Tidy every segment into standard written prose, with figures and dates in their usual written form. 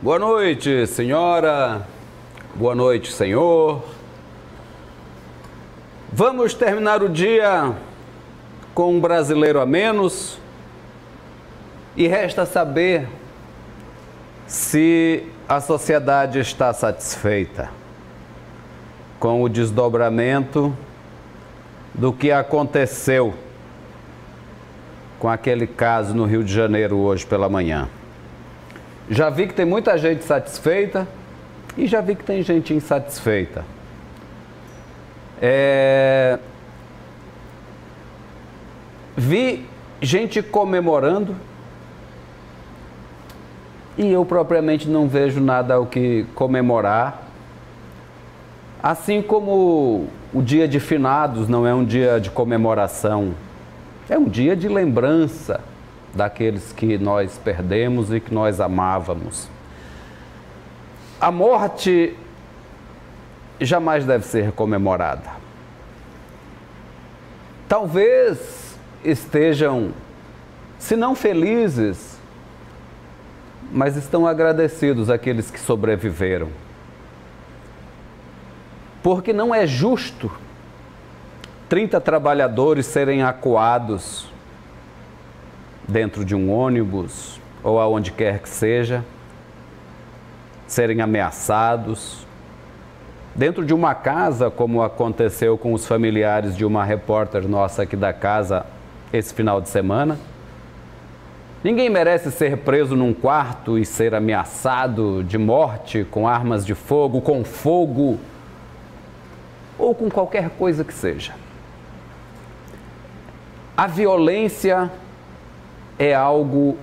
Boa noite, senhora. Boa noite, senhor. Vamos terminar o dia com um brasileiro a menos e resta saber se a sociedade está satisfeita com o desdobramento do que aconteceu com aquele caso no Rio de Janeiro hoje pela manhã. Já vi que tem muita gente satisfeita e já vi que tem gente insatisfeita. Vi gente comemorando e eu propriamente não vejo nada ao que comemorar. Assim como o dia de finados não é um dia de comemoração, é um dia de lembrança daqueles que nós perdemos e que nós amávamos. A morte jamais deve ser comemorada. Talvez estejam, se não felizes, mas estão agradecidos àqueles que sobreviveram. Porque não é justo 30 trabalhadores serem acuados dentro de um ônibus ou aonde quer que seja, serem ameaçados, dentro de uma casa, como aconteceu com os familiares de uma repórter nossa aqui da casa esse final de semana. Ninguém merece ser preso num quarto e ser ameaçado de morte com armas de fogo, com fogo ou com qualquer coisa que seja. A violência é algo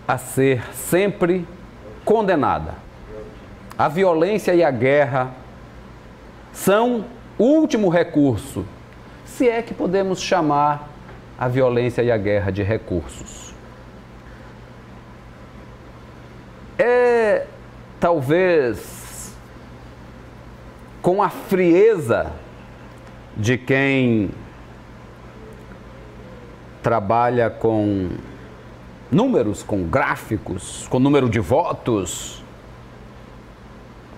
a ser sempre condenada. A violência e a guerra são o último recurso, se é que podemos chamar a violência e a guerra de recursos. Talvez com a frieza de quem trabalha com números, com gráficos, com número de votos,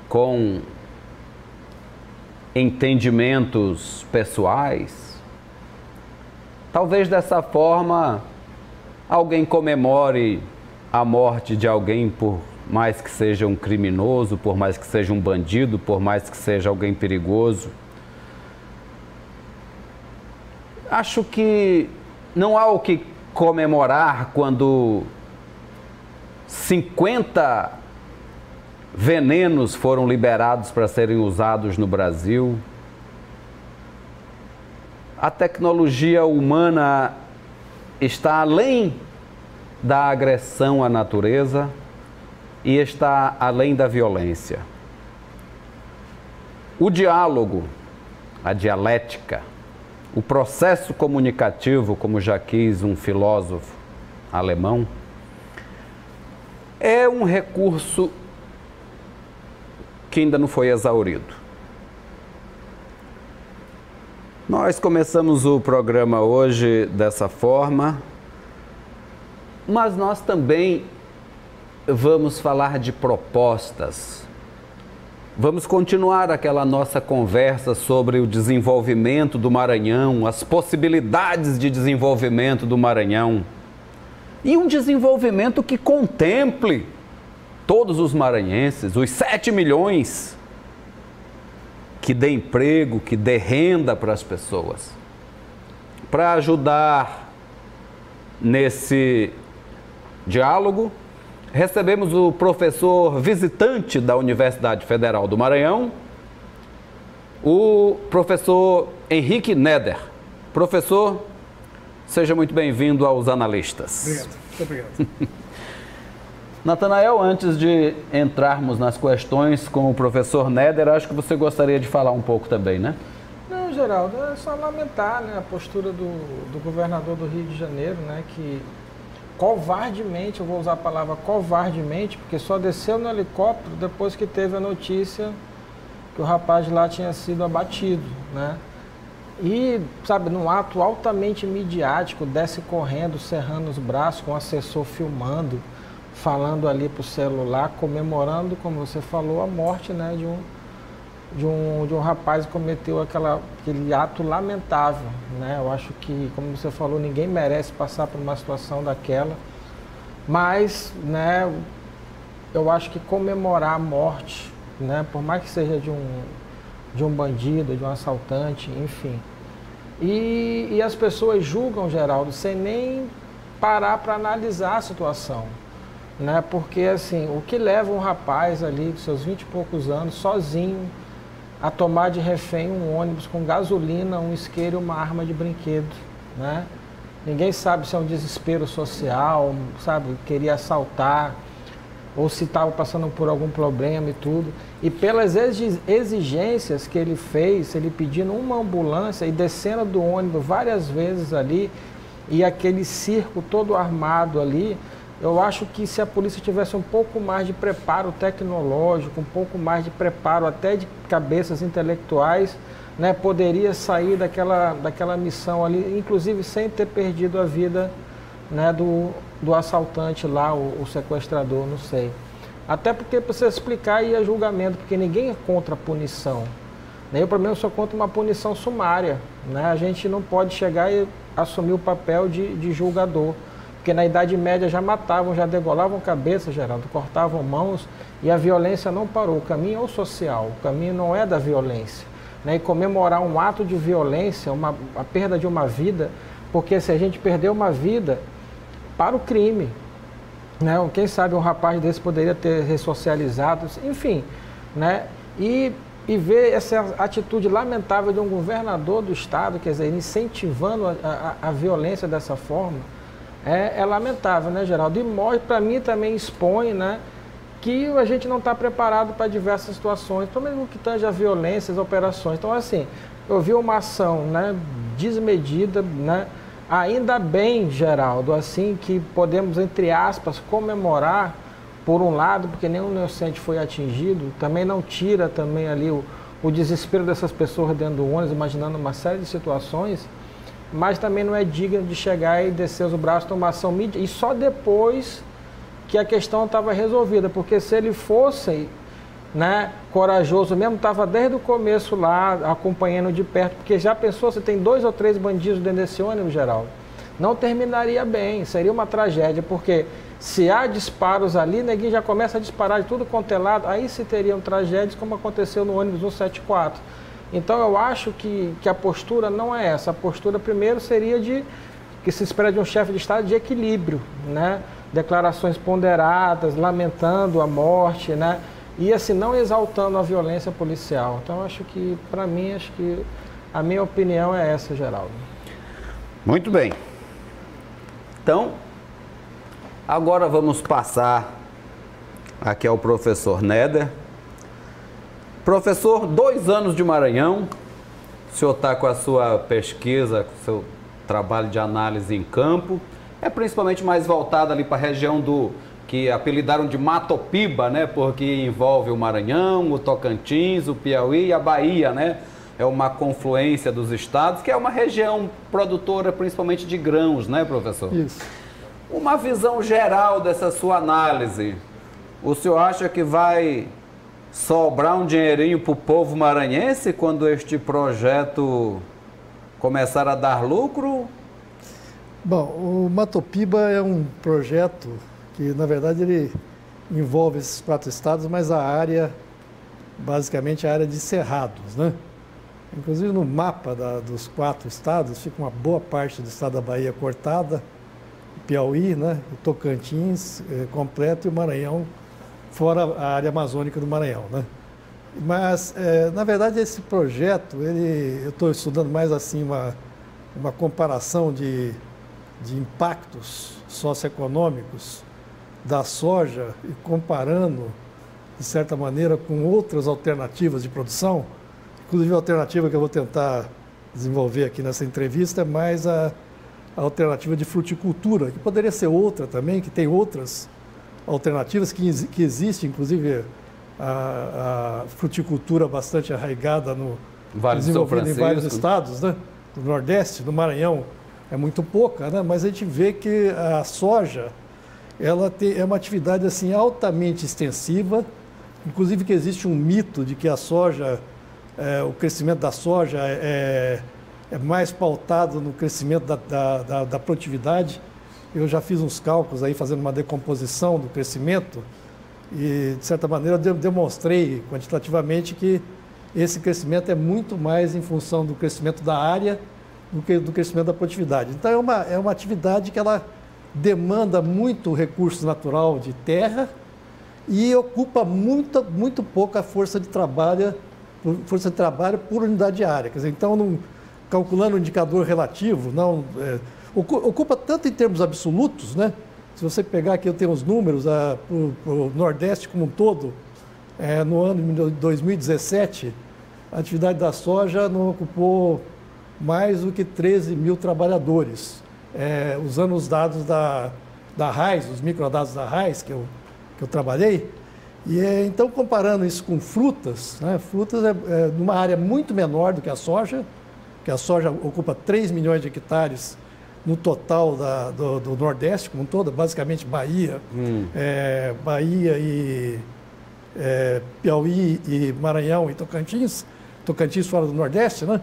com entendimentos pessoais. Talvez dessa forma alguém comemore a morte de alguém, por mais que seja um criminoso, por mais que seja um bandido, por mais que seja alguém perigoso. Acho que não há o que comemorar quando 50 venenos foram liberados para serem usados no Brasil. A tecnologia humana está além da agressão à natureza e está além da violência. O diálogo, a dialética, o processo comunicativo, como já quis um filósofo alemão, é um recurso que ainda não foi exaurido. Nós começamos o programa hoje dessa forma, mas nós também vamos falar de propostas. Vamos continuar aquela nossa conversa sobre o desenvolvimento do Maranhão, as possibilidades de desenvolvimento do Maranhão. E um desenvolvimento que contemple todos os maranhenses, os 7 milhões, que dê emprego, que dê renda para as pessoas. Para ajudar nesse diálogo, recebemos o professor visitante da Universidade Federal do Maranhão, o professor Henrique Neder. Professor, seja muito bem-vindo aos Analistas. Obrigado, muito obrigado. Natanael, antes de entrarmos nas questões com o professor Neder, acho que você gostaria de falar um pouco também, né? Não, Geraldo, é só lamentar, né, a postura do governador do Rio de Janeiro, né, que covardemente, eu vou usar a palavra covardemente, porque só desceu no helicóptero depois que teve a notícia que o rapaz lá tinha sido abatido, né? E, sabe, num ato altamente midiático, desce correndo, cerrando os braços, com o assessor filmando, falando ali para o celular, comemorando, como você falou, a morte, né, de um rapaz que cometeu aquele ato lamentável, né? Eu acho que, como você falou, ninguém merece passar por uma situação daquela, mas, né, eu acho que comemorar a morte, né, por mais que seja de um bandido, de um assaltante, enfim. E as pessoas julgam, Geraldo, sem nem parar para analisar a situação, né? Porque, assim, o que leva um rapaz ali, com seus 20 e poucos anos, sozinho, a tomar de refém um ônibus com gasolina, um isqueiro e uma arma de brinquedo, né? Ninguém sabe se é um desespero social, sabe, queria assaltar, ou se estava passando por algum problema e tudo. E pelas exigências que ele fez, ele pedindo uma ambulância e descendo do ônibus várias vezes ali, e aquele circo todo armado ali, eu acho que se a polícia tivesse um pouco mais de preparo tecnológico, um pouco mais de preparo até de cabeças intelectuais, né, poderia sair daquela missão ali, inclusive sem ter perdido a vida, né, do assaltante lá, o sequestrador, não sei. Até porque precisa explicar aí a julgamento, porque ninguém é contra a punição. Nem o problema só contra uma punição sumária, né? A gente não pode chegar e assumir o papel de julgador. Porque na Idade Média já matavam, já degolavam cabeça, Geraldo, cortavam mãos, e a violência não parou. O caminho é o social, o caminho não é da violência, né? E comemorar um ato de violência, a perda de uma vida, porque se a gente perder uma vida para o crime, né? Quem sabe um rapaz desse poderia ter ressocializado, enfim, né? E ver essa atitude lamentável de um governador do estado, quer dizer, incentivando a violência dessa forma, é lamentável, né, Geraldo? E para mim também expõe, né, que a gente não está preparado para diversas situações, pelo menos no que tange a violência, as operações. Então, assim, eu vi uma ação, né, desmedida, né? Ainda bem, Geraldo, assim, que podemos, entre aspas, comemorar, por um lado, porque nenhum inocente foi atingido, também não tira também ali o desespero dessas pessoas dentro do ônibus, imaginando uma série de situações, mas também não é digno de chegar e descer os braços, tomar ação mídia, e só depois que a questão estava resolvida, porque se ele fosse, né, corajoso mesmo, estava desde o começo lá, acompanhando de perto, porque já pensou, se tem 2 ou 3 bandidos dentro desse ônibus, Geraldo, não terminaria bem, seria uma tragédia, porque se há disparos ali, neguinho já começa a disparar de tudo quanto é lado, aí se teriam tragédias como aconteceu no ônibus 174. Então eu acho que a postura não é essa, a postura primeiro seria que se espera de um chefe de Estado de equilíbrio, né? Declarações ponderadas, lamentando a morte, né? E assim, não exaltando a violência policial. Então, acho que, para mim, acho que a minha opinião é essa, Geraldo. Muito bem. Então, agora vamos passar aqui ao professor Néder. Professor, 2 anos de Maranhão, o senhor está com a sua pesquisa, com o seu trabalho de análise em campo, é principalmente mais voltado ali para a região que apelidaram de Matopiba, né? Porque envolve o Maranhão, o Tocantins, o Piauí e a Bahia, né? É uma confluência dos estados, que é uma região produtora principalmente de grãos, né, professor? Isso. Uma visão geral dessa sua análise. O senhor acha que vai sobrar um dinheirinho para o povo maranhense quando este projeto começar a dar lucro? Bom, o Matopiba é um projeto que, na verdade, ele envolve esses 4 estados, mas a área, basicamente a área de cerrados, né? Inclusive no mapa dos 4 estados, fica uma boa parte do estado da Bahia cortada, o Piauí, né? O Tocantins completo e o Maranhão, fora a área amazônica do Maranhão, né? Mas, na verdade, esse projeto, eu estou estudando mais assim uma comparação de impactos socioeconômicos da soja e comparando, de certa maneira, com outras alternativas de produção. Inclusive, a alternativa que eu vou tentar desenvolver aqui nessa entrevista é mais a alternativa de fruticultura, que poderia ser outra também, que tem outras alternativas que existe, inclusive a fruticultura bastante arraigada desenvolvida em vários estados, né? Do Nordeste, do Maranhão, é muito pouca, né? Mas a gente vê que a soja é uma atividade assim, altamente extensiva, inclusive que existe um mito de que a soja, o crescimento da soja é mais pautado no crescimento da produtividade. Eu já fiz uns cálculos aí, fazendo uma decomposição do crescimento e, de certa maneira, eu demonstrei quantitativamente que esse crescimento é muito mais em função do crescimento da área do que do crescimento da produtividade. Então, é uma atividade que ela demanda muito recurso natural de terra e ocupa muito pouca força de trabalho por unidade de área. Quer dizer, então, calculando o indicador relativo, ocupa tanto em termos absolutos, né? Se você pegar aqui, eu tenho os números para o Nordeste como um todo, no ano de 2017, a atividade da soja não ocupou mais do que 13 mil trabalhadores, usando os dados da RAIS, os microdados da RAIS que eu trabalhei. E então, comparando isso com frutas, né? Frutas é numa área muito menor do que a soja ocupa 3 milhões de hectares no total do Nordeste como um todo, basicamente Bahia, Bahia e Piauí e Maranhão e Tocantins fora do Nordeste, né?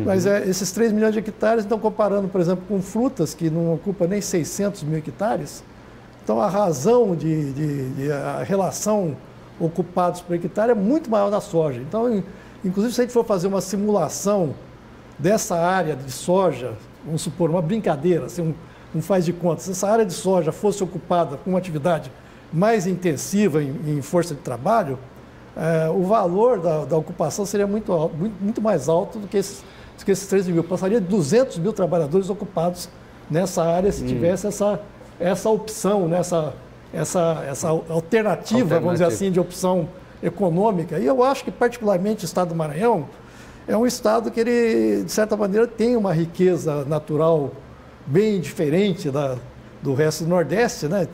Mas esses 3 milhões de hectares, então comparando, por exemplo, com frutas, que não ocupa nem 600 mil hectares, então a razão a relação ocupados por hectare é muito maior na soja. Então, inclusive, se a gente for fazer uma simulação dessa área de soja, vamos supor, uma brincadeira, assim, um faz de contas, se essa área de soja fosse ocupada com uma atividade mais intensiva em força de trabalho, o valor da ocupação seria muito mais alto do que esses 13 mil. Passaria de 200 mil trabalhadores ocupados nessa área se tivesse essa opção, né? essa alternativa, vamos dizer assim, de opção econômica. E eu acho que, particularmente, o estado do Maranhão é um estado que ele, de certa maneira, tem uma riqueza natural bem diferente do resto do Nordeste, né?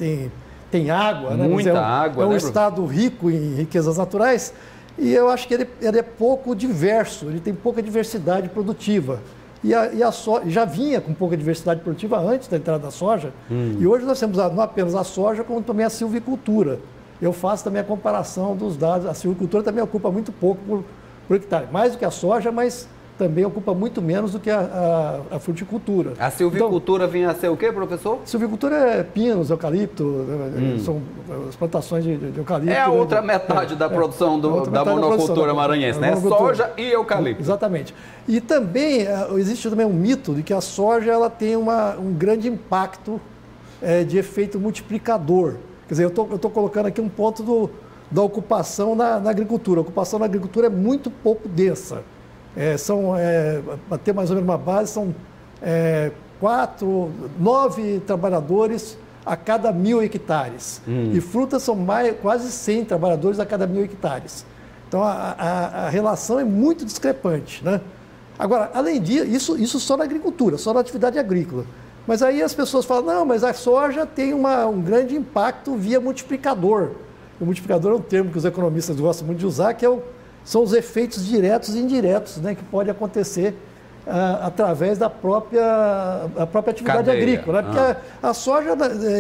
Tem água, né? Muita água, é um né, estado rico em riquezas naturais e eu acho que ele é pouco diverso, ele tem pouca diversidade produtiva. E a soja já vinha com pouca diversidade produtiva antes da entrada da soja, e hoje nós temos não apenas a soja, como também a silvicultura. Eu faço também a comparação dos dados, a silvicultura também ocupa muito pouco por hectare, mais do que a soja, mas também ocupa muito menos do que a fruticultura. A silvicultura vinha a ser o quê, professor? Silvicultura é pinos, eucalipto, são as plantações de eucalipto. É a outra metade da produção da monocultura maranhense, né? Soja e eucalipto. Exatamente. E também existe também um mito de que a soja ela tem um grande impacto de efeito multiplicador. Quer dizer, eu estou colocando aqui um ponto da ocupação na agricultura. A ocupação na agricultura é muito pouco densa. Para ter mais ou menos uma base, são 9 trabalhadores a cada 1.000 hectares. E frutas são quase 100 trabalhadores a cada 1.000 hectares. Então, a relação é muito discrepante, né? Agora, além disso, isso só na agricultura, só na atividade agrícola. Mas aí as pessoas falam, não, mas a soja tem um grande impacto via multiplicador. O multiplicador é um termo que os economistas gostam muito de usar, que são os efeitos diretos e indiretos, né, que pode acontecer através da própria atividade agrícola. Né? Porque a soja,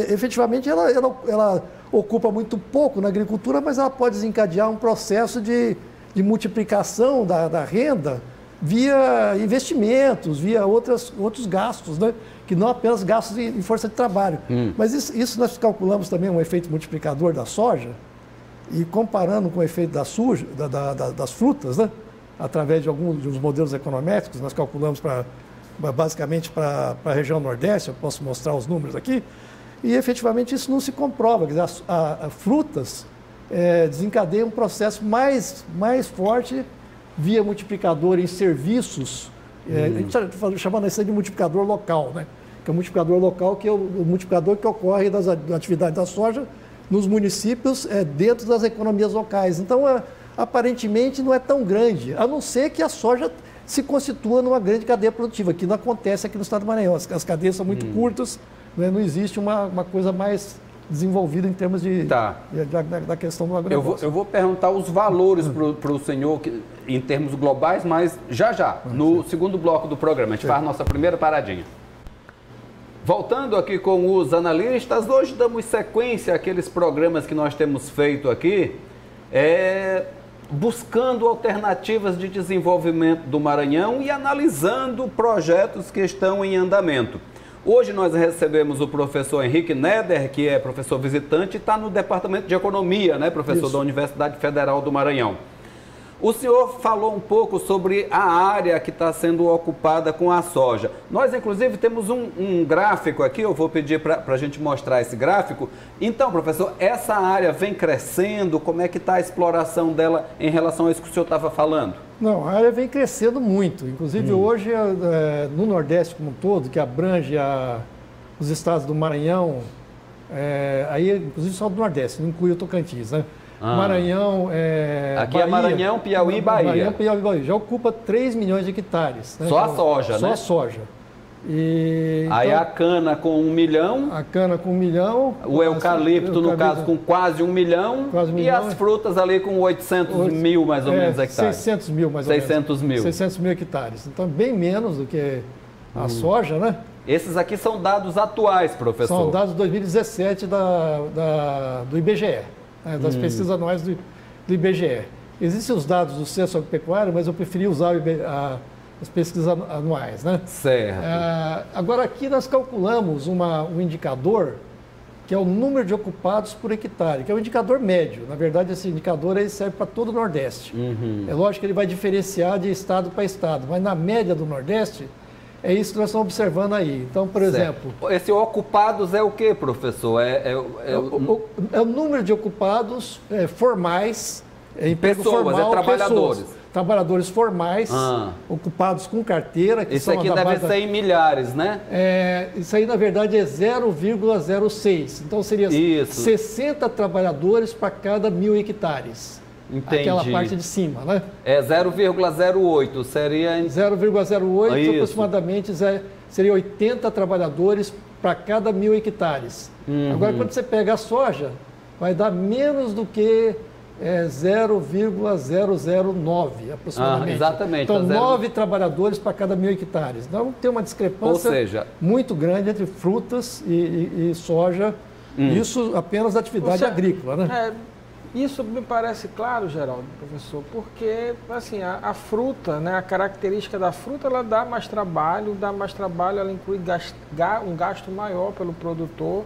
efetivamente, ela ocupa muito pouco na agricultura, mas ela pode desencadear um processo de multiplicação da renda via investimentos, via outros gastos, né? Que não apenas gastos em força de trabalho. Mas isso nós calculamos também um efeito multiplicador da soja, e comparando com o efeito das frutas, né? Através de alguns dos modelos econométricos, nós calculamos basicamente para a região Nordeste, eu posso mostrar os números aqui, e efetivamente isso não se comprova. Quer dizer, as frutas desencadeiam um processo mais forte via multiplicador em serviços, a gente está chamando isso de multiplicador local, né? Que é o multiplicador local, que é o multiplicador que ocorre das atividades da soja nos municípios dentro das economias locais. Então, aparentemente, não é tão grande, a não ser que a soja se constitua numa grande cadeia produtiva, que não acontece aqui no estado do Maranhão. As cadeias são muito curtas, né? Não existe uma coisa mais desenvolvida em termos da questão do agronegócio. Eu vou perguntar os valores para o senhor em termos globais, mas já, no segundo bloco do programa. A gente faz a nossa primeira paradinha. Voltando aqui com os analistas, hoje damos sequência àqueles programas que nós temos feito aqui, buscando alternativas de desenvolvimento do Maranhão e analisando projetos que estão em andamento. Hoje nós recebemos o professor Henrique Neder, que é professor visitante e está no Departamento de Economia, né, professor da Universidade Federal do Maranhão. O senhor falou um pouco sobre a área que está sendo ocupada com a soja. Nós, inclusive, temos um gráfico aqui, eu vou pedir para a gente mostrar esse gráfico. Então, professor, essa área vem crescendo, como é que está a exploração dela em relação a isso que o senhor estava falando? Não, a área vem crescendo muito. Inclusive, hoje, no Nordeste como um todo, que abrange os estados do Maranhão, aí, inclusive só do Nordeste, não inclui o Tocantins, né? Maranhão, aqui Bahia, é Maranhão, Piauí e Bahia. Maranhão, Piauí e Bahia. Já ocupa 3 milhões de hectares. Né? Só a soja, só né? Só a soja. Aí a cana com 1 milhão. A cana com 1 milhão. O eucalipto, no caso, com quase 1 milhão. Quase 1 milhão. E as frutas ali com 800 mil, mais ou menos, hectares. 600 mil, mais ou menos. 600 mil. 600 mil hectares. Então, bem menos do que a soja, né? Esses aqui são dados atuais, professor. São dados de 2017 do IBGE. Das pesquisas anuais do IBGE. Existem os dados do Censo Agropecuário, mas eu preferi usar as pesquisas anuais, né? Certo. Agora aqui nós calculamos um indicador que é o número de ocupados por hectare, que é um indicador médio. Na verdade, esse indicador ele serve para todo o Nordeste. É lógico que ele vai diferenciar de estado para estado, mas na média do Nordeste, é isso que nós estamos observando aí. Então, por exemplo... Esse ocupados é o que, professor? É o número de ocupados formais, emprego pessoas, formal, trabalhadores. Pessoas, trabalhadores formais, ocupados com carteira. Que isso aqui deve ser em milhares, né? Isso aí, na verdade, é 0,06. Então, seria 60 trabalhadores para cada 1.000 hectares. Entendi. Aquela parte de cima, né? É 0,08, seria... 0,08 aproximadamente, seria 80 trabalhadores para cada 1.000 hectares. Agora, quando você pega a soja, vai dar menos do que 0,009 aproximadamente. Exatamente. Então, 9 trabalhadores para cada 1.000 hectares. Então, tem uma discrepância muito grande entre frutas e soja. Isso apenas atividade agrícola, né? Isso me parece claro, Geraldo, professor, porque assim, a fruta, né, a característica da fruta, ela dá mais trabalho, ela inclui um gasto maior pelo produtor,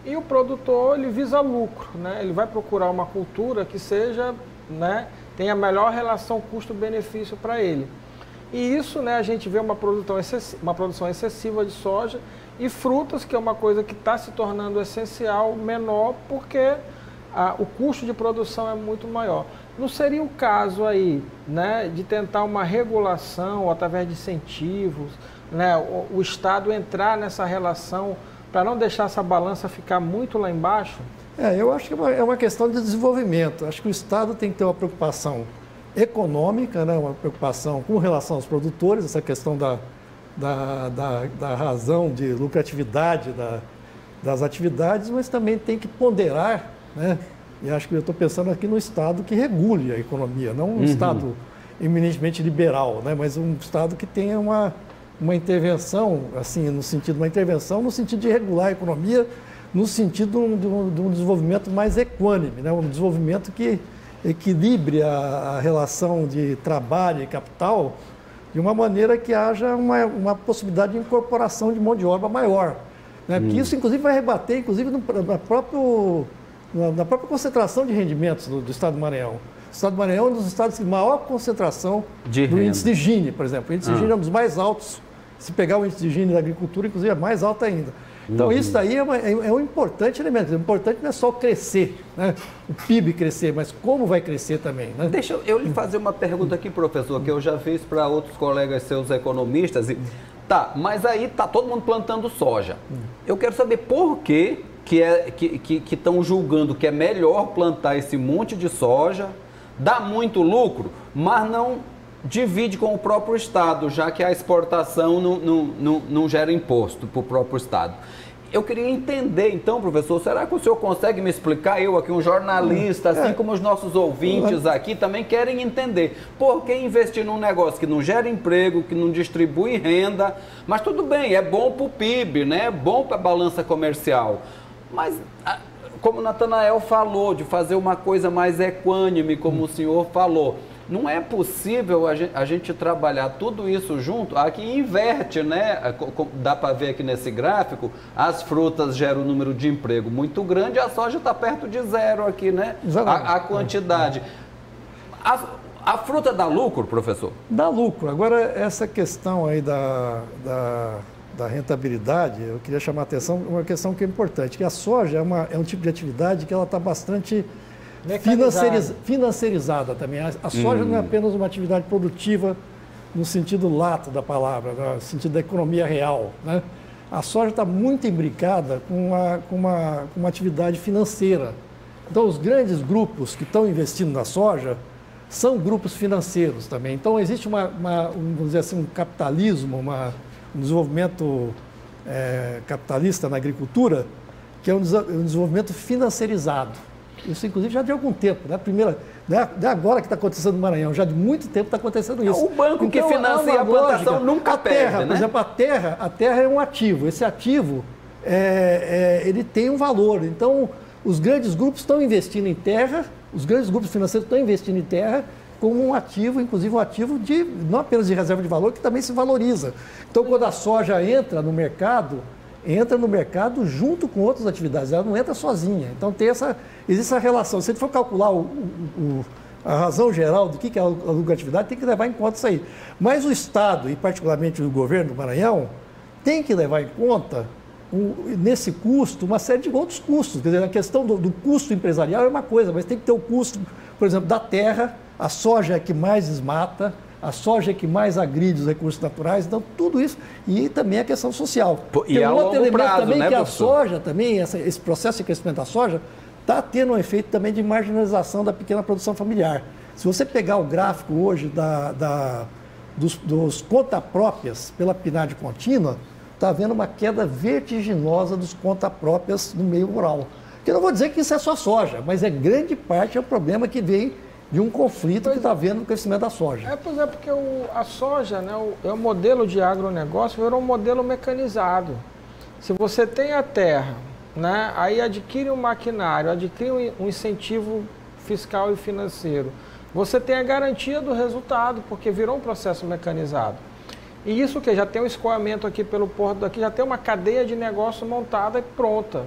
e o produtor ele visa lucro, né? Ele vai procurar uma cultura que seja, né, tenha a melhor relação custo-benefício para ele. E isso, né, a gente vê uma produção excessiva de soja e frutas, que é uma coisa que está se tornando essencial, menor, porque o custo de produção é muito maior. Não seria o caso aí, né, de tentar uma regulação ou através de incentivos, né, o Estado entrar nessa relação para não deixar essa balança ficar muito lá embaixo? Eu acho que é uma questão de desenvolvimento. Acho que o Estado tem que ter uma preocupação econômica, né, uma preocupação com relação aos produtores, essa questão da razão de lucratividade das atividades, mas também tem que ponderar, né? E acho que eu estou pensando aqui no Estado que regule a economia, não um Estado eminentemente liberal, né? Mas um Estado que tenha uma intervenção, assim, no sentido de regular a economia, no sentido de um desenvolvimento mais equânime, né? Um desenvolvimento que equilibre a relação de trabalho e capital de uma maneira que haja uma possibilidade de incorporação de mão de obra maior, né? Porque isso, inclusive, vai rebater, inclusive, na própria concentração de rendimentos do Estado do Maranhão. O Estado do Maranhão é um dos estados de maior concentração do índice de Gini, por exemplo. O índice de Gini é um dos mais altos. Se pegar o índice de Gini da agricultura, inclusive, é mais alto ainda. Então, isso daí é um importante elemento. O importante não é só crescer, né? O PIB crescer, mas como vai crescer também, né? Deixa eu lhe fazer uma pergunta aqui, professor, que eu já fiz para outros colegas seus economistas. Tá, mas aí tá todo mundo plantando soja. Eu quero saber por que estão julgando que é melhor plantar esse monte de soja, dá muito lucro, mas não divide com o próprio Estado, já que a exportação não gera imposto para o próprio Estado. eu queria entender, então, professor, será que o senhor consegue me explicar? Eu aqui, um jornalista, assim como os nossos ouvintes aqui, também querem entender. Por que investir num negócio que não gera emprego, que não distribui renda? Mas tudo bem, é bom para o PIB, né? É bom para a balança comercial. Mas, como o Natanael falou, de fazer uma coisa mais equânime, como o senhor falou, não é possível a gente trabalhar tudo isso junto. Aqui inverte, né? Dá para ver aqui nesse gráfico, as frutas geram um número de emprego muito grande, a soja está perto de zero aqui, né? A quantidade. A fruta dá lucro, professor? Dá lucro. Agora, essa questão aí da rentabilidade, eu queria chamar a atenção uma questão que é importante, que a soja é um tipo de atividade que ela está bastante financiarizada também. A soja não é apenas uma atividade produtiva no sentido lato da palavra, no sentido da economia real, né? A soja está muito imbricada com uma atividade financeira. Então, os grandes grupos que estão investindo na soja são grupos financeiros também. Então, existe vamos dizer assim, um capitalismo, um desenvolvimento capitalista na agricultura, que é um desenvolvimento financiarizado. Isso, inclusive, já de algum tempo, né? Não é agora que está acontecendo no Maranhão, já de muito tempo está acontecendo isso. O banco que financia a plantação nunca perde, né? Por exemplo, a terra é um ativo. Esse ativo, ele tem um valor. Então, os grandes grupos estão investindo em terra, os grandes grupos financeiros estão investindo em terra como um ativo, inclusive um ativo não apenas de reserva de valor, que também se valoriza. Então, quando a soja entra no mercado junto com outras atividades, ela não entra sozinha. Então existe essa relação. Se a gente for calcular a razão geral do que é a lucratividade, tem que levar em conta isso aí. Mas o Estado, e particularmente o governo do Maranhão, tem que levar em conta, nesse custo, uma série de outros custos. Quer dizer, a questão do custo empresarial é uma coisa, mas tem que ter o custo, por exemplo, da terra. A soja é que mais desmata, a soja é que mais agride os recursos naturais, então tudo isso, e também a questão social. E a longo prazo, também, né, que professor? A soja também, esse processo de crescimento da soja, está tendo um efeito também de marginalização da pequena produção familiar. Se você pegar o gráfico hoje dos contas próprias pela PNAD contínua, está havendo uma queda vertiginosa dos contas próprias no meio rural. Eu não vou dizer que isso é só soja, mas grande parte é o problema que vem de um conflito que está havendo no crescimento da soja. Pois é, porque a soja, né, o modelo de agronegócio virou um modelo mecanizado. Se você tem a terra, né, aí adquire um maquinário, adquire um incentivo fiscal e financeiro, você tem a garantia do resultado, porque virou um processo mecanizado. E isso que já tem um escoamento aqui pelo porto daqui, já tem uma cadeia de negócio montada e pronta,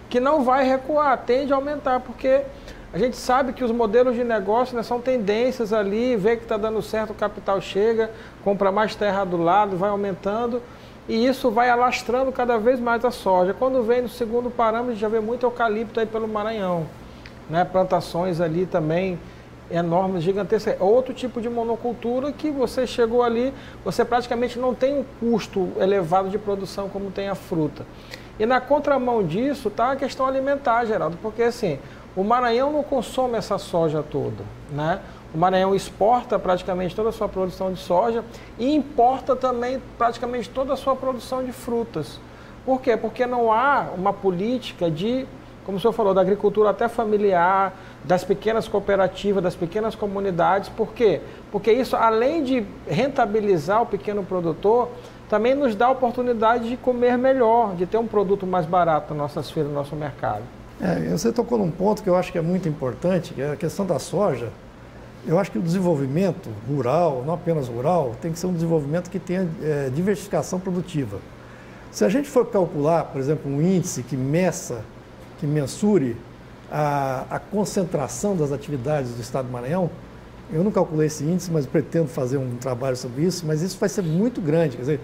que não vai recuar, tende a aumentar, porque a gente sabe que os modelos de negócio, né, são tendências ali, vê que está dando certo, o capital chega, compra mais terra do lado, vai aumentando, e isso vai alastrando cada vez mais a soja. Quando vem no segundo parâmetro, já vê muito eucalipto aí pelo Maranhão, né, plantações ali também enormes, gigantescas. É outro tipo de monocultura que você chegou ali, você praticamente não tem um custo elevado de produção como tem a fruta. E na contramão disso está a questão alimentar, Geraldo, porque assim, o Maranhão não consome essa soja toda, né? O Maranhão exporta praticamente toda a sua produção de soja e importa também praticamente toda a sua produção de frutas. Por quê? Porque não há uma política de, como o senhor falou, da agricultura até familiar, das pequenas cooperativas, das pequenas comunidades. Por quê? Porque isso, além de rentabilizar o pequeno produtor, também nos dá a oportunidade de comer melhor, de ter um produto mais barato nas nossas feiras, no nosso mercado. Você tocou num ponto que eu acho que é muito importante, que é a questão da soja. Eu acho que o desenvolvimento rural, não apenas rural, tem que ser um desenvolvimento que tenha diversificação produtiva. Se a gente for calcular, por exemplo, um índice que mensure a concentração das atividades do Estado do Maranhão, eu não calculei esse índice, mas pretendo fazer um trabalho sobre isso, mas isso vai ser muito grande. Quer dizer,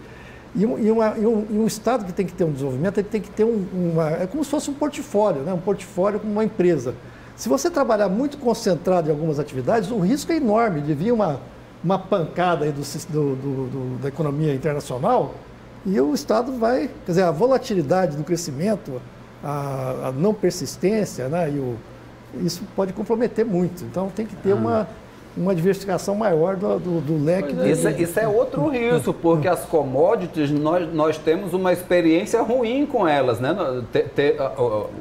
e um Estado que tem que ter um desenvolvimento, ele tem que ter é como se fosse um portfólio, né? Um portfólio como uma empresa. Se você trabalhar muito concentrado em algumas atividades, o risco é enorme de vir uma pancada aí da economia internacional e o Estado vai, quer dizer, a volatilidade do crescimento, a não persistência, né? Isso pode comprometer muito. Então tem que ter uma diversificação maior do leque. Isso é outro risco, porque as commodities, nós temos uma experiência ruim com elas, né?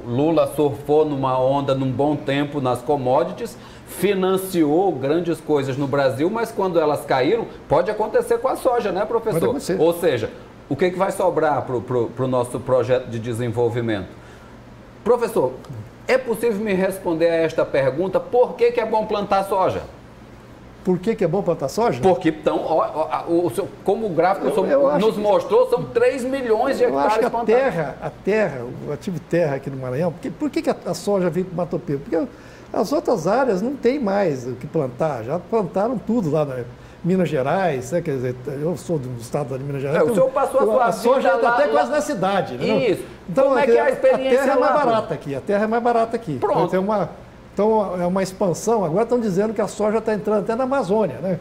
Lula surfou numa onda num bom tempo nas commodities, financiou grandes coisas no Brasil, mas quando elas caíram, pode acontecer com a soja, né, professor? Pode acontecer. Ou seja, o que vai sobrar para o nosso projeto de desenvolvimento? Professor, é possível me responder a esta pergunta? Por que é bom plantar soja? Por que é bom plantar soja? Porque, então, como o gráfico nos mostrou, são 3 milhões de hectares plantados. Eu acho que a terra, o ativo terra aqui no Maranhão, por que a soja veio para o Mato Piba? Porque as outras áreas não tem mais o que plantar, já plantaram tudo lá na Minas Gerais, né? Quer dizer, eu sou do estado de Minas Gerais. O senhor passou a sua soja está até quase na cidade. Né? Isso. Então, como é que é a experiência? A terra é mais barata aqui, a terra é mais barata aqui. Pronto. Então é uma expansão. Agora estão dizendo que a soja está entrando até na Amazônia, né?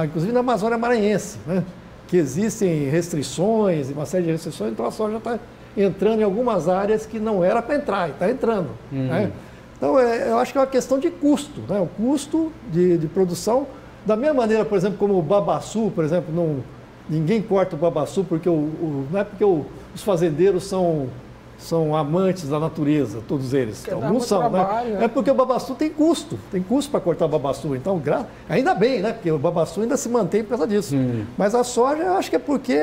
Inclusive na Amazônia Maranhense, né? Que existem restrições, uma série de restrições, então a soja está entrando em algumas áreas que não era para entrar, e está entrando. Né? Então eu acho que é uma questão de custo, né? O custo de produção, da mesma maneira, por exemplo, como o babaçu, por exemplo, ninguém corta o babaçu porque não é porque os fazendeiros são amantes da natureza, todos eles. Alguns são, trabalho, né? É porque o babaçu tem custo para cortar o babaçu. Então, ainda bem, né? Porque o babaçu ainda se mantém por causa disso. Mas a soja, eu acho que é porque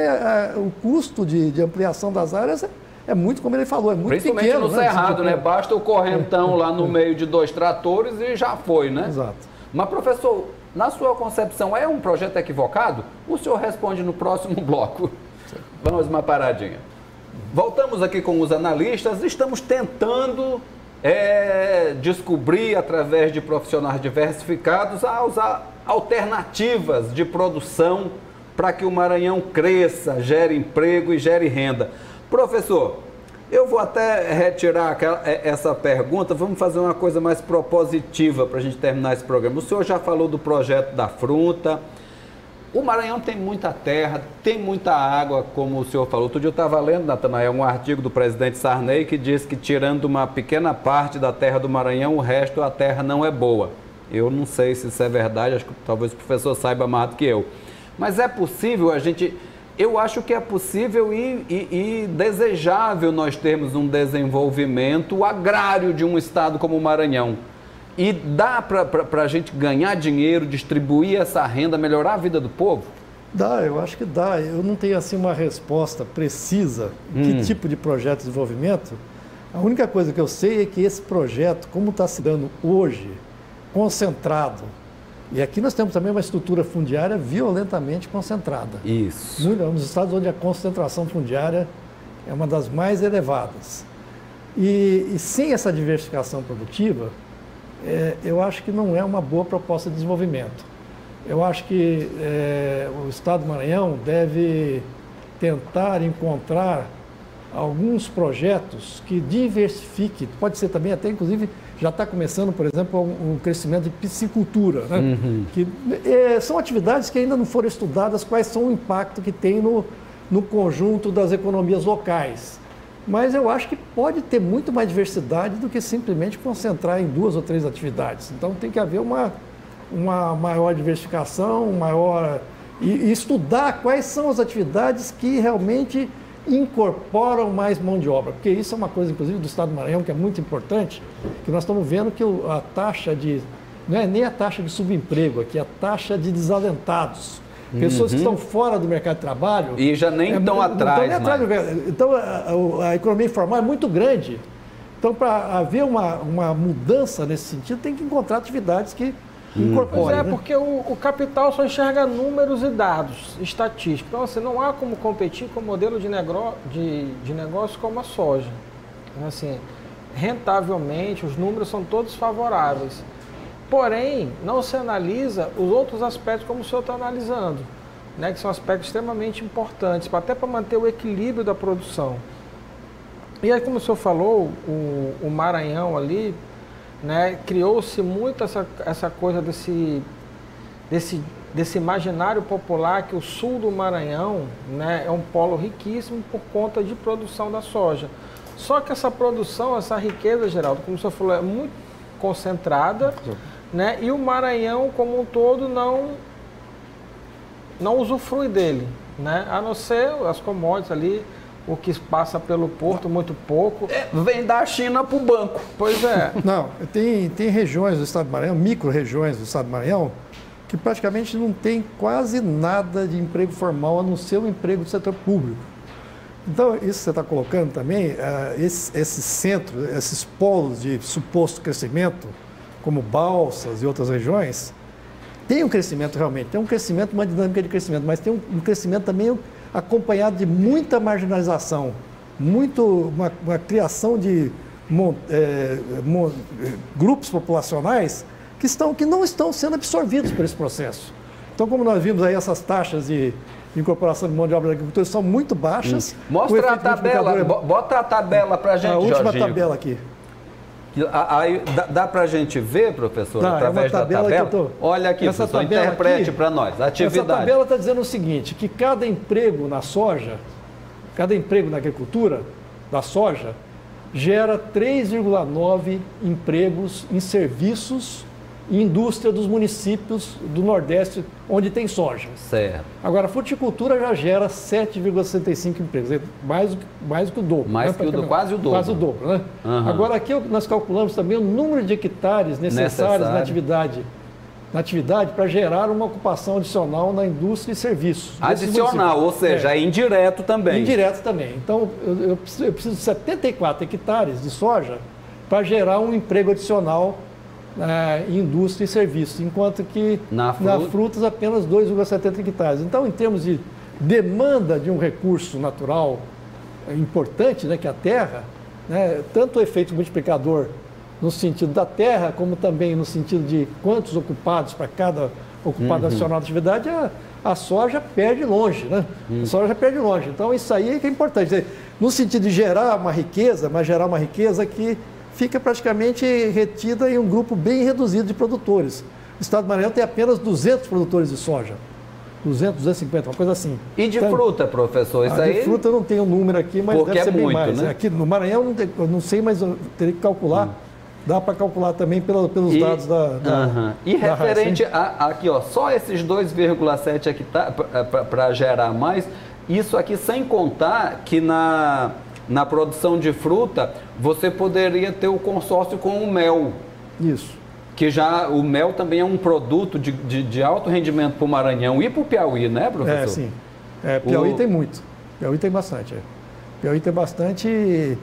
o custo de ampliação das áreas é muito, como ele falou, é muito pequeno. Principalmente no Cerrado, né? Basta o correntão lá no meio de 2 tratores e já foi, né? Exato. Mas, professor, na sua concepção, é um projeto equivocado? O senhor responde no próximo bloco. Vamos uma paradinha. Voltamos aqui com os analistas, estamos tentando descobrir, através de profissionais diversificados, as alternativas de produção para que o Maranhão cresça, gere emprego e gere renda. Professor, eu vou até retirar essa pergunta, vamos fazer uma coisa mais propositiva para a gente terminar esse programa. O senhor já falou do projeto da fruta. O Maranhão tem muita terra, tem muita água, como o senhor falou. Outro dia eu estava lendo, Natanael, um artigo do presidente Sarney que diz que, tirando uma pequena parte da terra do Maranhão, o resto a terra não é boa. Eu não sei se isso é verdade, acho que talvez o professor saiba mais do que eu. Mas é possível eu acho que é possível e desejável nós termos um desenvolvimento agrário de um estado como o Maranhão. E dá para a gente ganhar dinheiro, distribuir essa renda, melhorar a vida do povo? Dá, eu acho que dá. Eu não tenho assim uma resposta precisa que tipo de projeto de desenvolvimento. A única coisa que eu sei é que esse projeto, como está se dando hoje, concentrado, e aqui nós temos também uma estrutura fundiária violentamente concentrada. Isso. Nos estados onde a concentração fundiária é uma das mais elevadas. E sem essa diversificação produtiva, eu acho que não é uma boa proposta de desenvolvimento. Eu acho que o Estado do Maranhão deve tentar encontrar alguns projetos que diversifiquem, pode ser também até, inclusive, já está começando, por exemplo, um crescimento de piscicultura, né? Que são atividades que ainda não foram estudadas quais são o impacto que tem no conjunto das economias locais. Mas eu acho que pode ter muito mais diversidade do que simplesmente concentrar em 2 ou 3 atividades. Então tem que haver uma maior diversificação, e estudar quais são as atividades que realmente incorporam mais mão de obra. Porque isso é uma coisa, inclusive, do Estado do Maranhão, que é muito importante, que nós estamos vendo que a taxa não é nem a taxa de subemprego aqui, é a taxa de desalentados. Pessoas que estão fora do mercado de trabalho. E já nem estão atrás. Então, a economia informal é muito grande. Então, para haver uma mudança nesse sentido, tem que encontrar atividades que incorporem. Pois é, né? porque o capital só enxerga números e dados estatísticos. Então, assim, não há como competir com o modelo de negócio como a soja. Assim, rentavelmente, os números são todos favoráveis. Porém, não se analisa os outros aspectos como o senhor está analisando, né, que são aspectos extremamente importantes, até para manter o equilíbrio da produção. E aí, como o senhor falou, o Maranhão ali, né, criou-se muito essa coisa desse imaginário popular que o sul do Maranhão, né, é um polo riquíssimo por conta de produção da soja. Só que essa produção, essa riqueza, Geraldo, como o senhor falou, é muito concentrada, né? E o Maranhão como um todo não usufrui dele, né? A não ser as commodities ali, o que passa pelo porto, muito pouco. Vem da China para o banco. Pois é. Não, tem regiões do estado do Maranhão, micro-regiões do estado do Maranhão, que praticamente não tem quase nada de emprego formal, a não ser o emprego do setor público. Então, isso que você está colocando também, esses centros, esses polos de suposto crescimento, como Balsas e outras regiões, tem um crescimento realmente, tem um crescimento, uma dinâmica de crescimento, mas tem um crescimento também acompanhado de muita marginalização, uma criação de grupos populacionais que não estão sendo absorvidos por esse processo. Então, como nós vimos aí, essas taxas de incorporação de mão de obra da agricultura são muito baixas. Mostra a tabela, bota a tabela para a gente, Jorginho. A última Jorginho. tabela aqui. Aí, dá para a gente ver, professor, Tá, através da tabela? Olha aqui, essa professor, tabela interprete aqui, para nós. Atividade. Essa tabela está dizendo o seguinte, que cada emprego na soja, cada emprego na agricultura da soja, gera 3,9 empregos em serviços e indústria dos municípios do Nordeste onde tem soja. Certo. Agora, a fruticultura já gera 7,65 empregos, mais do que o dobro. Mais que quase o dobro. Quase o dobro, né? Uhum. Agora, aqui nós calculamos também o número de hectares necessários na atividade para gerar uma ocupação adicional na indústria e serviços. Adicional, ou seja, é indireto também. Indireto também. Então, eu preciso de 74 hectares de soja para gerar um emprego adicional em indústria e serviços, enquanto que na frutas apenas 2,70 hectares. Então, em termos de demanda de um recurso natural importante, né, que é a terra, né, tanto o efeito multiplicador no sentido da terra, como também no sentido de quantos ocupados para cada ocupado adicional da atividade, a soja perde longe, né? A soja perde longe. Então, isso aí é que é importante. No sentido de gerar uma riqueza, mas gerar uma riqueza que fica praticamente retida em um grupo bem reduzido de produtores. O estado do Maranhão tem apenas 200 produtores de soja. 200, 250, uma coisa assim. E de fruta, professor? Isso aí? De fruta eu não tenho o número aqui, mas deve ser bem mais. Né? Aqui no Maranhão eu não sei, mas eu teria que calcular. Dá para calcular também pelos dados da E referente aqui, ó, só esses 2,7 hectares para gerar mais, isso aqui sem contar que na produção de fruta, você poderia ter o consórcio com o mel. Isso. Que já o mel também é um produto de alto rendimento para o Maranhão e para o Piauí, né, professor? Sim. Piauí tem muito. Piauí tem bastante. Piauí tem bastante.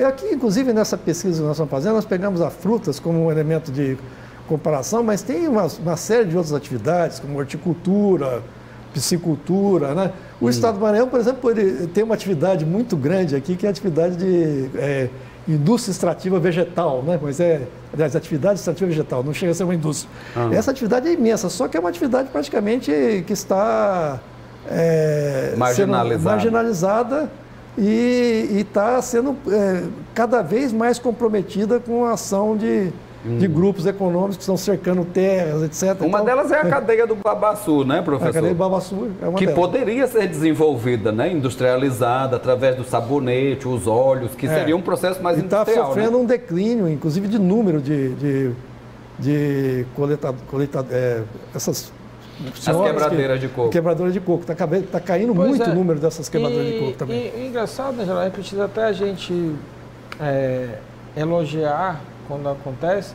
Aqui, inclusive, nessa pesquisa que nós estamos fazendo, nós pegamos as frutas como um elemento de comparação, mas tem uma série de outras atividades, como horticultura, piscicultura, né? O estado do Maranhão, por exemplo, ele tem uma atividade muito grande aqui, que é a atividade de indústria extrativa vegetal, né? Mas aliás, atividade extrativa vegetal, não chega a ser uma indústria. Essa atividade é imensa, só que é uma atividade praticamente que está marginalizada e está sendo cada vez mais comprometida com a ação de grupos econômicos que estão cercando terras, etc. Uma delas é a cadeia do babaçu, né, professor? A cadeia do babaçu é uma que delas. Poderia ser desenvolvida, né, industrializada, através do sabonete, os óleos, que seria um processo mais industrial. Está sofrendo um declínio, inclusive, de número de essas as quebradeiras de coco. Quebradoras de coco. Está caindo muito o número dessas quebradoras de coco também. E engraçado, né, Geraldo? Precisa até a gente elogiar quando acontece.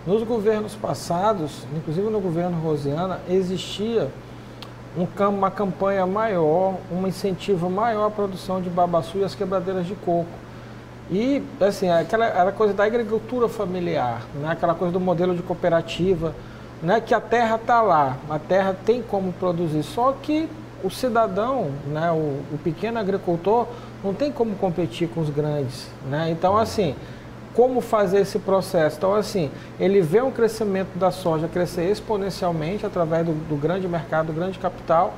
Nos governos passados, inclusive no governo Rosiana, existia uma campanha maior, um incentivo maior à produção de babaçu e as quebradeiras de coco. E, assim, aquela coisa da agricultura familiar, né? Aquela coisa do modelo de cooperativa, né? Que a terra está lá, a terra tem como produzir, só que o cidadão, né? O pequeno agricultor, não tem como competir com os grandes, né? Então, assim, como fazer esse processo? Então, assim, ele vê um crescimento da soja crescer exponencialmente através do grande mercado, do grande capital,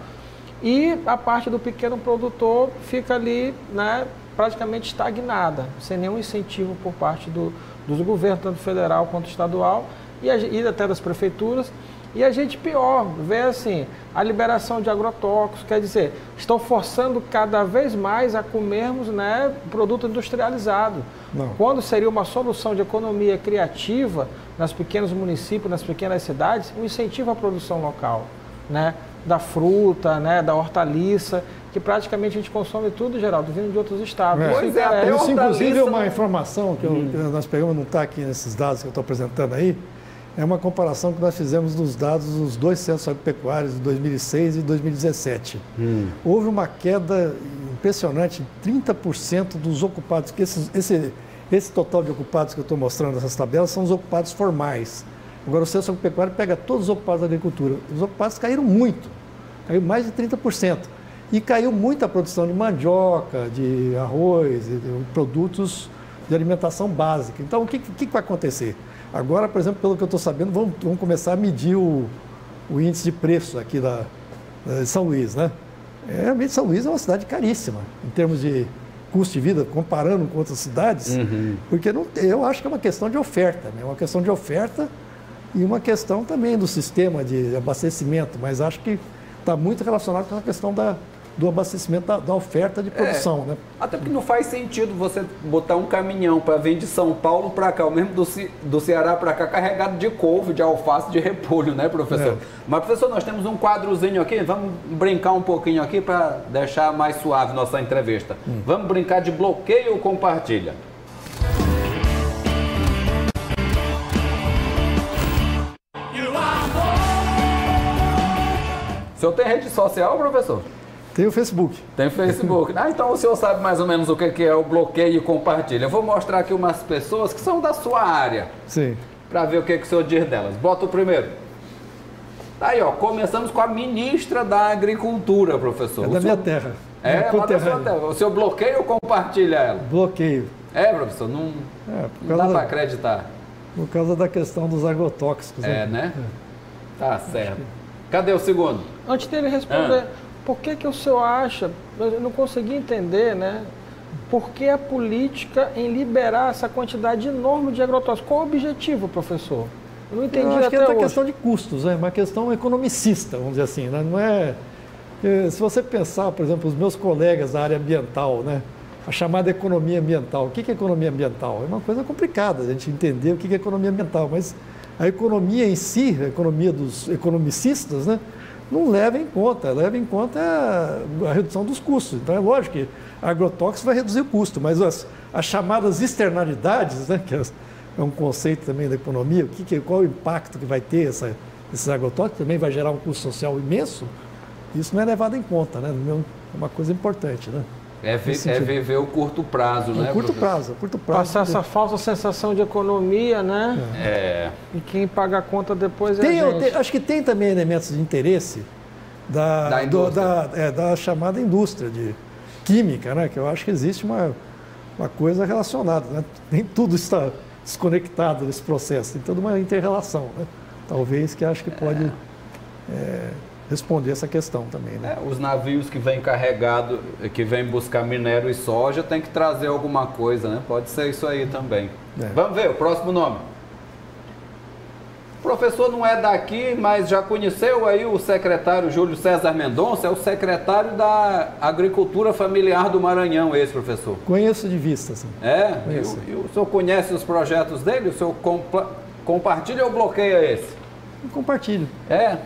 e a parte do pequeno produtor fica ali, né, praticamente estagnada, sem nenhum incentivo por parte dos governos, tanto federal quanto estadual, e até das prefeituras. E a gente pior, vê assim, a liberação de agrotóxicos, quer dizer, estão forçando cada vez mais a comermos, né, produto industrializado. Não. Quando seria uma solução de economia criativa nas pequenos municípios, nas pequenas cidades, um incentivo à produção local, né, da fruta, né, da hortaliça, que praticamente a gente consome tudo, Geraldo, vindo de outros estados. Pois é, até Isso, inclusive, é uma né? informação que nós pegamos, não está aqui nesses dados que eu estou apresentando aí, é uma comparação que nós fizemos dos dados dos dois censos agropecuários de 2006 e 2017. Houve uma queda impressionante, 30% dos ocupados, que esse total de ocupados que eu estou mostrando nessas tabelas são os ocupados formais. Agora, o censo agropecuário pega todos os ocupados da agricultura. Os ocupados caíram muito, caiu mais de 30%. E caiu muito a produção de mandioca, de arroz, de produtos de alimentação básica. Então, o que vai acontecer? Agora, por exemplo, pelo que eu estou sabendo, vamos começar a medir o índice de preço aqui de São Luís, né? Realmente, São Luís é uma cidade caríssima, em termos de custo de vida, comparando com outras cidades, porque eu acho que é uma questão de oferta, né? Uma questão de oferta e uma questão também do sistema de abastecimento, mas acho que está muito relacionado com a questão do abastecimento da oferta de produção, né? Até porque não faz sentido você botar um caminhão para vir de São Paulo para cá, ou mesmo do Ceará para cá, carregado de couve, de alface, de repolho, né, professor? Mas, professor, nós temos um quadrozinho aqui, vamos brincar um pouquinho aqui para deixar mais suave nossa entrevista. Vamos brincar de bloqueio ou compartilha? O senhor tem rede social, professor? Tem o Facebook. Tem Facebook. Então o senhor sabe mais ou menos o que é o bloqueio e compartilha. Eu vou mostrar aqui umas pessoas que são da sua área. Sim. Para ver o que o senhor diz delas. Bota o primeiro. Tá aí, ó. Começamos com a ministra da Agricultura, professor. É da minha terra. É lá da sua terra. O senhor bloqueia ou compartilha ela? Bloqueio. É, professor? Não dá para acreditar. Por causa da questão dos agrotóxicos. Né? Tá certo. Cadê o segundo? Antes dele responder, por que o senhor acha, eu não consegui entender, né? Por que a política em liberar essa quantidade enorme de agrotóxicos? Qual o objetivo, professor? Eu não entendi acho que até é uma hoje. questão de custos, né? Uma questão economicista, vamos dizer assim, né? Não é... Se você pensar, por exemplo, os meus colegas da área ambiental, né? A chamada economia ambiental. O que é economia ambiental? É uma coisa complicada a gente entender o que é economia ambiental, mas a economia em si, a economia dos economicistas, né? Não leva em conta a redução dos custos. Então é lógico que agrotóxico vai reduzir o custo, mas as chamadas externalidades, né, que é um conceito também da economia, qual o impacto que vai ter esses agrotóxicos, também vai gerar um custo social imenso, isso não é levado em conta, né? É uma coisa importante, né? É viver o curto prazo, né? Curto prazo. Passar essa falsa sensação de economia, né? E quem paga a conta depois é a gente. Acho que tem também elementos de interesse da chamada indústria de química, né? Que eu acho que existe uma coisa relacionada, né? Nem tudo está desconectado desse processo, tem toda uma inter-relação, né? Talvez que acho que pode responder essa questão também, né? Os navios que vêm carregados, que vêm buscar minério e soja, tem que trazer alguma coisa, né? Pode ser isso aí também. Vamos ver o próximo nome. O professor não é daqui, mas já conheceu aí o secretário Júlio César Mendonça, é o secretário da Agricultura Familiar do Maranhão, esse professor. Conheço de vista, sim. E o senhor conhece os projetos dele? O senhor compartilha ou bloqueia esse? Compartilho.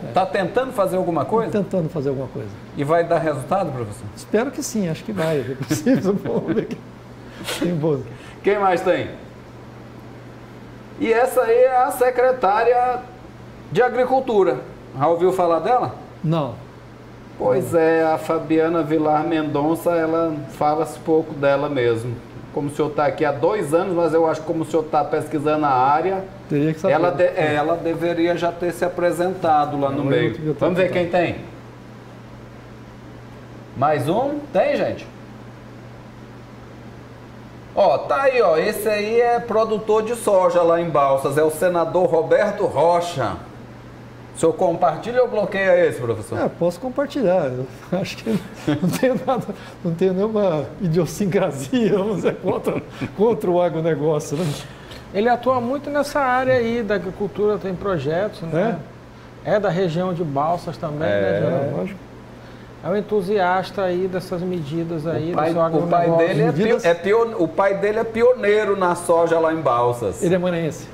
Está tentando fazer alguma coisa? Tentando fazer alguma coisa. E vai dar resultado, professor? Espero que sim, acho que vai. É possível. Vamos ver Quem mais tem? E essa aí é a secretária de Agricultura. Já ouviu falar dela? Não. Pois é, a Fabiana Vilar Mendonça, ela fala-se pouco dela mesmo. Como o senhor está aqui há 2 anos, mas eu acho que como o senhor está pesquisando a área, teria que saber. Ela deveria já ter se apresentado lá no meio. Vamos ver quem tem. Mais um? Tem, gente? Tá aí, esse aí é produtor de soja lá em Balsas, é o senador Roberto Rocha. O senhor compartilha ou bloqueia esse, professor? Posso compartilhar. Eu acho que não tenho nada, não tenho nenhuma idiosincrasia, vamos dizer, contra o agronegócio, né? Ele atua muito nessa área aí da agricultura, tem projetos, né? É da região de Balsas também, né, Geraldo? Lógico. É um entusiasta aí dessas medidas aí. O pai dele é pioneiro na soja lá em Balsas. Ele é maranhense.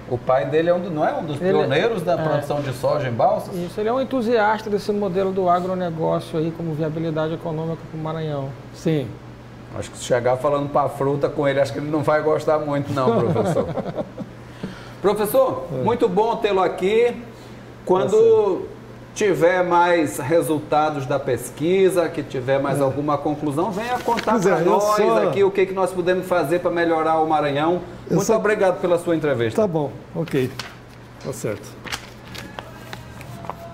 O pai dele não é um dos pioneiros da produção de soja em Balsas? Isso, ele é um entusiasta desse modelo do agronegócio aí como viabilidade econômica para o Maranhão. Sim. Acho que se chegar falando para fruta com ele, acho que ele não vai gostar muito não, professor. Professor, muito bom tê-lo aqui. Quando tiver mais resultados da pesquisa, que tiver mais alguma conclusão, venha contar para nós aqui o que nós podemos fazer para melhorar o Maranhão. Muito obrigado pela sua entrevista. Tá bom, ok. Tá certo.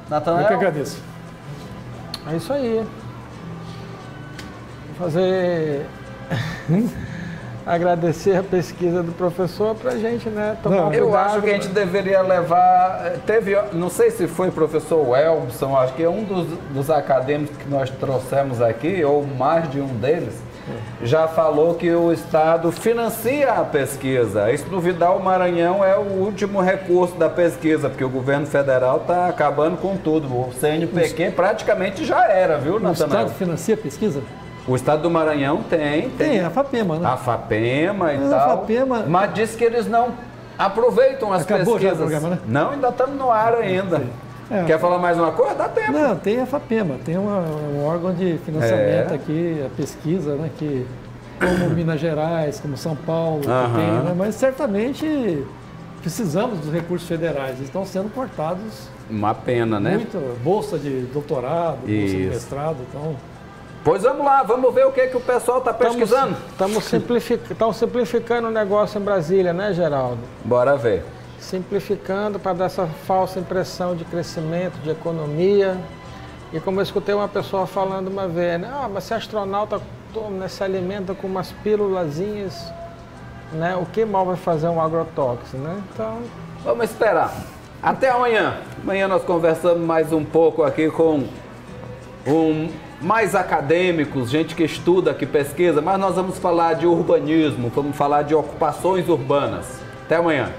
Natanael? Eu que agradeço. É isso aí. Vou fazer... agradecer a pesquisa do professor para a gente, né, tomar um Eu acho que a gente deveria levar... não sei se foi o professor Welbson, acho que é um dos acadêmicos que nós trouxemos aqui, ou mais de um deles, já falou que o Estado financia a pesquisa. Isso duvidar, o Maranhão é o último recurso da pesquisa, porque o governo federal está acabando com tudo. O CNPq praticamente já era, viu, Natanael? O Estado financia a pesquisa? O Estado do Maranhão tem a FAPEMA, né? A FAPEMA e mas tal. A FAPEMA... Mas diz que eles não aproveitam as pesquisas. Acabou já o programa, né? Não, ainda estamos no ar ainda. Quer falar mais uma coisa? Dá tempo. Não, tem a FAPEMA, tem um órgão de financiamento aqui, a pesquisa, né? Que, como Minas Gerais, como São Paulo, que tem, né? Mas certamente precisamos dos recursos federais. Eles estão sendo cortados. Uma pena, né? Muito, bolsa de doutorado, bolsa de mestrado, então... Pois vamos lá, vamos ver o que o pessoal está pesquisando. Estamos simplificando o negócio em Brasília, né, Geraldo? Bora ver. Simplificando para dar essa falsa impressão de crescimento, de economia. E como eu escutei uma pessoa falando uma vez, né? Mas se astronauta se alimenta com umas pílulazinhas, né? O que mal vai fazer um agrotóxico, né? Então... Vamos esperar. Até amanhã. Amanhã nós conversamos mais um pouco aqui com mais acadêmicos, gente que estuda, que pesquisa, mas nós vamos falar de urbanismo, vamos falar de ocupações urbanas. Até amanhã.